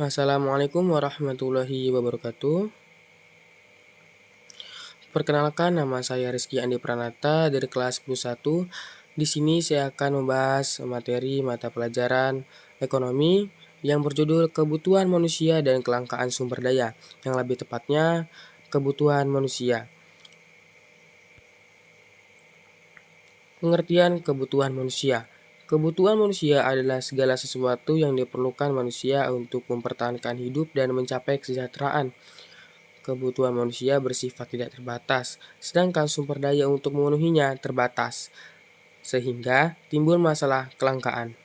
Assalamualaikum warahmatullahi wabarakatuh. Perkenalkan, nama saya Rizky Andi Pranata dari kelas 11. Di sini saya akan membahas materi mata pelajaran ekonomi yang berjudul kebutuhan manusia dan kelangkaan sumber daya, yang lebih tepatnya kebutuhan manusia. Pengertian kebutuhan manusia. Kebutuhan manusia adalah segala sesuatu yang diperlukan manusia untuk mempertahankan hidup dan mencapai kesejahteraan. Kebutuhan manusia bersifat tidak terbatas, sedangkan sumber daya untuk memenuhinya terbatas, sehingga timbul masalah kelangkaan.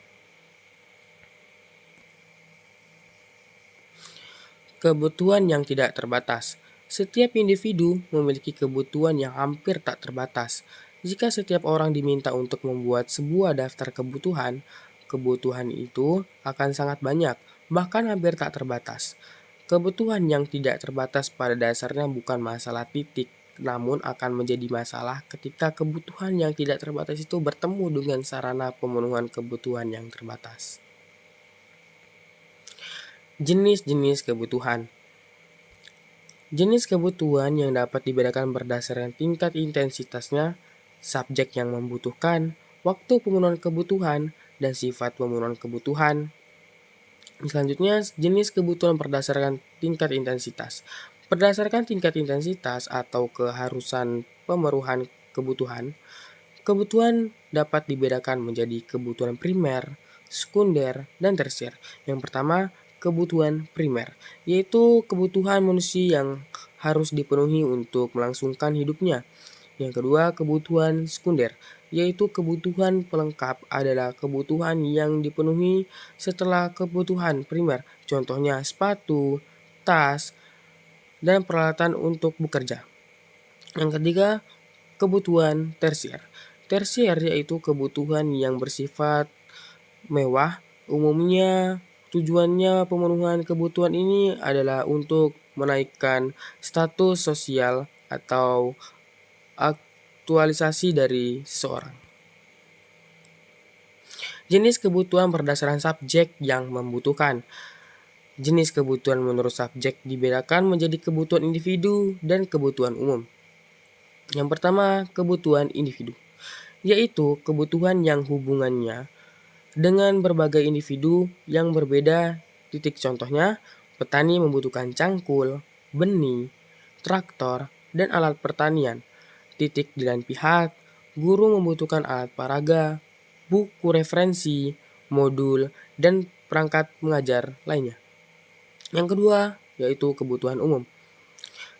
Kebutuhan yang tidak terbatas. Setiap individu memiliki kebutuhan yang hampir tak terbatas. Jika setiap orang diminta untuk membuat sebuah daftar kebutuhan, kebutuhan itu akan sangat banyak, bahkan hampir tak terbatas. Kebutuhan yang tidak terbatas pada dasarnya bukan masalah titik, namun akan menjadi masalah ketika kebutuhan yang tidak terbatas itu bertemu dengan sarana pemenuhan kebutuhan yang terbatas. Jenis-jenis kebutuhan. Jenis kebutuhan yang dapat dibedakan berdasarkan tingkat intensitasnya, subjek yang membutuhkan, waktu pemenuhan kebutuhan, dan sifat pemenuhan kebutuhan. Selanjutnya, jenis kebutuhan berdasarkan tingkat intensitas. Berdasarkan tingkat intensitas atau keharusan pemenuhan kebutuhan, kebutuhan dapat dibedakan menjadi kebutuhan primer, sekunder, dan tersier. Yang pertama, kebutuhan primer, yaitu kebutuhan manusia yang harus dipenuhi untuk melangsungkan hidupnya. Yang kedua, kebutuhan sekunder, yaitu kebutuhan pelengkap adalah kebutuhan yang dipenuhi setelah kebutuhan primer. Contohnya sepatu, tas, dan peralatan untuk bekerja. Yang ketiga, kebutuhan tersier. Tersier yaitu kebutuhan yang bersifat mewah. Umumnya tujuannya pemenuhan kebutuhan ini adalah untuk menaikkan status sosial atau aktualisasi dari seseorang. Jenis kebutuhan berdasarkan subjek yang membutuhkan. Jenis kebutuhan menurut subjek dibedakan menjadi kebutuhan individu dan kebutuhan umum. Yang pertama, kebutuhan individu, yaitu kebutuhan yang hubungannya dengan berbagai individu yang berbeda. Contohnya, petani membutuhkan cangkul, benih, traktor, dan alat pertanian. Di lain pihak, guru membutuhkan alat peraga, buku referensi, modul, dan perangkat mengajar lainnya. Yang kedua, yaitu kebutuhan umum,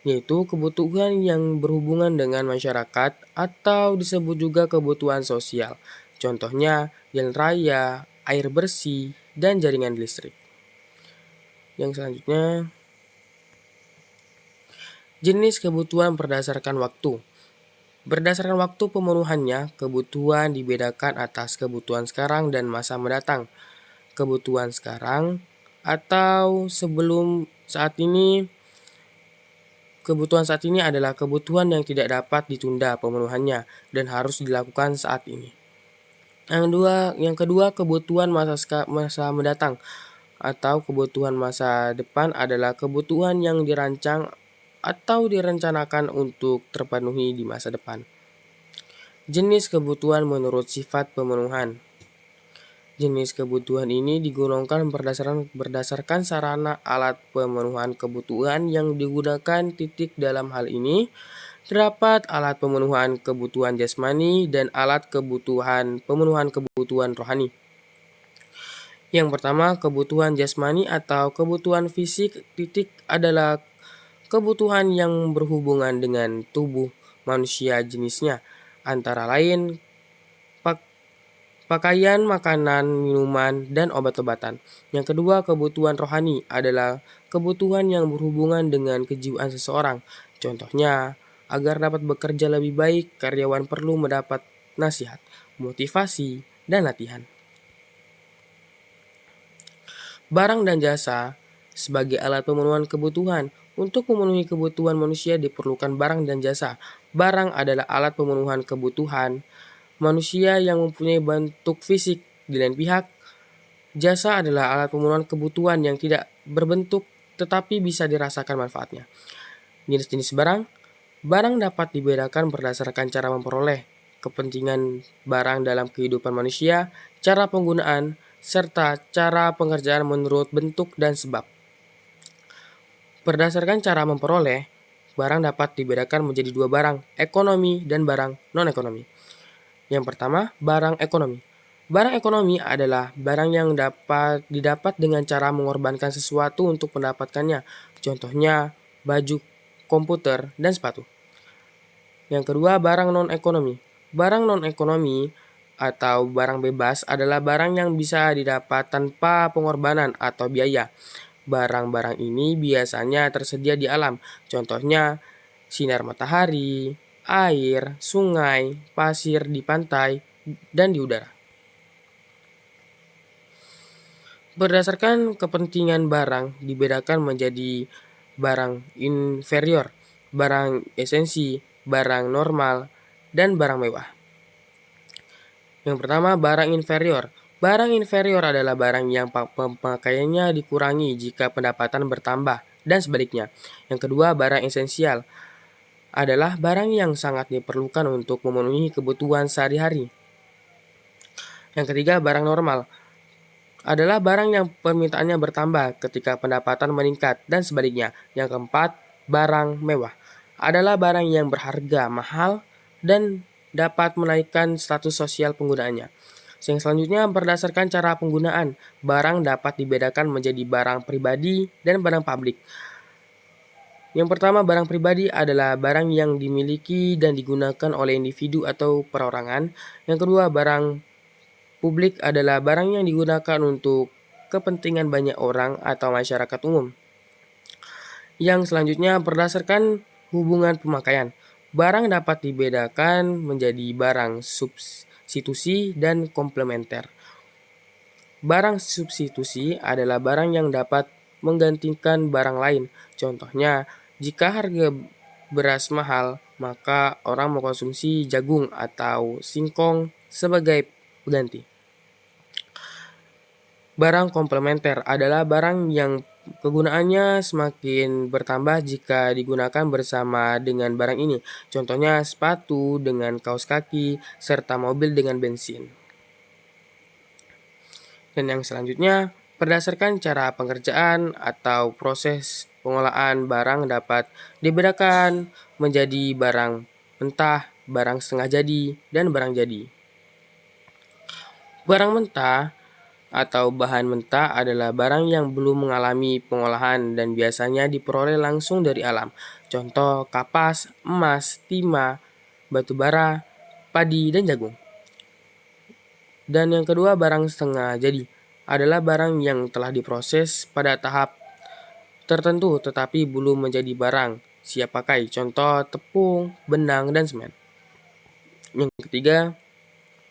yaitu kebutuhan yang berhubungan dengan masyarakat atau disebut juga kebutuhan sosial. Contohnya, jalan raya, air bersih, dan jaringan listrik. Yang selanjutnya, jenis kebutuhan berdasarkan waktu. Berdasarkan waktu pemenuhannya, kebutuhan dibedakan atas kebutuhan sekarang dan masa mendatang. Kebutuhan sekarang atau sebelum saat ini, kebutuhan saat ini adalah kebutuhan yang tidak dapat ditunda pemenuhannya dan harus dilakukan saat ini. Yang kedua, kebutuhan masa mendatang atau kebutuhan masa depan adalah kebutuhan yang dirancang atau direncanakan untuk terpenuhi di masa depan. Jenis kebutuhan menurut sifat pemenuhan. Jenis kebutuhan ini digolongkan berdasarkan sarana alat pemenuhan kebutuhan yang digunakan. Dalam hal ini terdapat alat pemenuhan kebutuhan jasmani dan alat pemenuhan kebutuhan rohani. Yang pertama, kebutuhan jasmani atau kebutuhan fisik. Adalah kebutuhan yang berhubungan dengan tubuh manusia jenisnya, antara lain pakaian, makanan, minuman, dan obat-obatan. Yang kedua, kebutuhan rohani adalah kebutuhan yang berhubungan dengan kejiwaan seseorang. Contohnya, agar dapat bekerja lebih baik, karyawan perlu mendapat nasihat, motivasi, dan latihan. Barang dan jasa sebagai alat pemenuhan kebutuhan. Untuk memenuhi kebutuhan manusia diperlukan barang dan jasa. Barang adalah alat pemenuhan kebutuhan manusia yang mempunyai bentuk fisik. Di lain pihak, Jasa adalah alat pemenuhan kebutuhan yang tidak berbentuk tetapi bisa dirasakan manfaatnya. Jenis-jenis barang. Barang dapat dibedakan berdasarkan cara memperoleh, kepentingan barang dalam kehidupan manusia, cara penggunaan, serta cara pengerjaan menurut bentuk dan sebab. Berdasarkan cara memperoleh, barang dapat dibedakan menjadi dua barang, ekonomi dan barang non-ekonomi. Yang pertama, barang ekonomi. Barang ekonomi adalah barang yang dapat didapat dengan cara mengorbankan sesuatu untuk mendapatkannya. Contohnya, baju, komputer, dan sepatu. Yang kedua, barang non-ekonomi. Barang non-ekonomi atau barang bebas adalah barang yang bisa didapat tanpa pengorbanan atau biaya. Barang-barang ini biasanya tersedia di alam. Contohnya, sinar matahari, air, sungai, pasir di pantai, dan di udara. Berdasarkan kepentingan barang dibedakan menjadi barang inferior, barang esensi, barang normal, dan barang mewah. Yang pertama, barang inferior. Barang inferior adalah barang yang pemakaiannya dikurangi jika pendapatan bertambah, dan sebaliknya. Yang kedua, barang esensial adalah barang yang sangat diperlukan untuk memenuhi kebutuhan sehari-hari. Yang ketiga, barang normal adalah barang yang permintaannya bertambah ketika pendapatan meningkat, dan sebaliknya. Yang keempat, barang mewah adalah barang yang berharga mahal dan dapat menaikkan status sosial penggunaannya. Yang selanjutnya, berdasarkan cara penggunaan, barang dapat dibedakan menjadi barang pribadi dan barang publik. Yang pertama, barang pribadi adalah barang yang dimiliki dan digunakan oleh individu atau perorangan. Yang kedua, barang publik adalah barang yang digunakan untuk kepentingan banyak orang atau masyarakat umum. Yang selanjutnya, berdasarkan hubungan pemakaian, barang dapat dibedakan menjadi barang substitusi dan komplementer. Barang substitusi adalah barang yang dapat menggantikan barang lain. Contohnya, jika harga beras mahal, maka orang mengkonsumsi jagung atau singkong sebagai pengganti. Barang komplementer adalah barang yang kegunaannya semakin bertambah jika digunakan bersama dengan barang ini. Contohnya sepatu dengan kaos kaki, serta mobil dengan bensin. Dan yang selanjutnya, berdasarkan cara pengerjaan atau proses pengolahan barang dapat dibedakan menjadi barang mentah, barang setengah jadi, dan barang jadi. Barang mentah atau bahan mentah adalah barang yang belum mengalami pengolahan dan biasanya diperoleh langsung dari alam. Contoh kapas, emas, timah, batu bara, padi, dan jagung. Dan yang kedua, barang setengah jadi adalah barang yang telah diproses pada tahap tertentu tetapi belum menjadi barang siap pakai. Contoh tepung, benang, dan semen. Yang ketiga,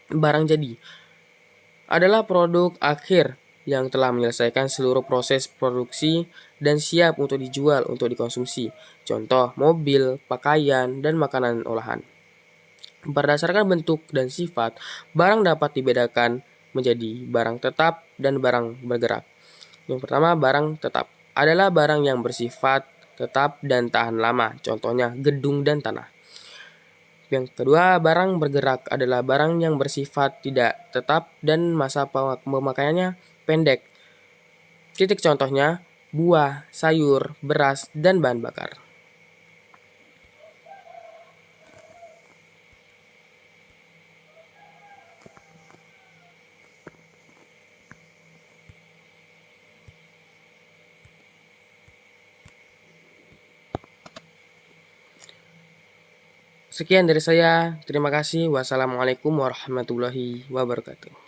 barang jadi adalah produk akhir yang telah menyelesaikan seluruh proses produksi dan siap untuk dijual untuk dikonsumsi. Contoh mobil, pakaian, dan makanan olahan. Berdasarkan bentuk dan sifat, barang dapat dibedakan menjadi barang tetap dan barang bergerak. Yang pertama, barang tetap adalah barang yang bersifat tetap dan tahan lama. Contohnya gedung dan tanah. Yang kedua, barang bergerak adalah barang yang bersifat tidak tetap dan masa pemakaiannya pendek. Titik contohnya, buah, sayur, beras, dan bahan bakar. Sekian dari saya. Terima kasih. Wassalamualaikum warahmatullahi wabarakatuh.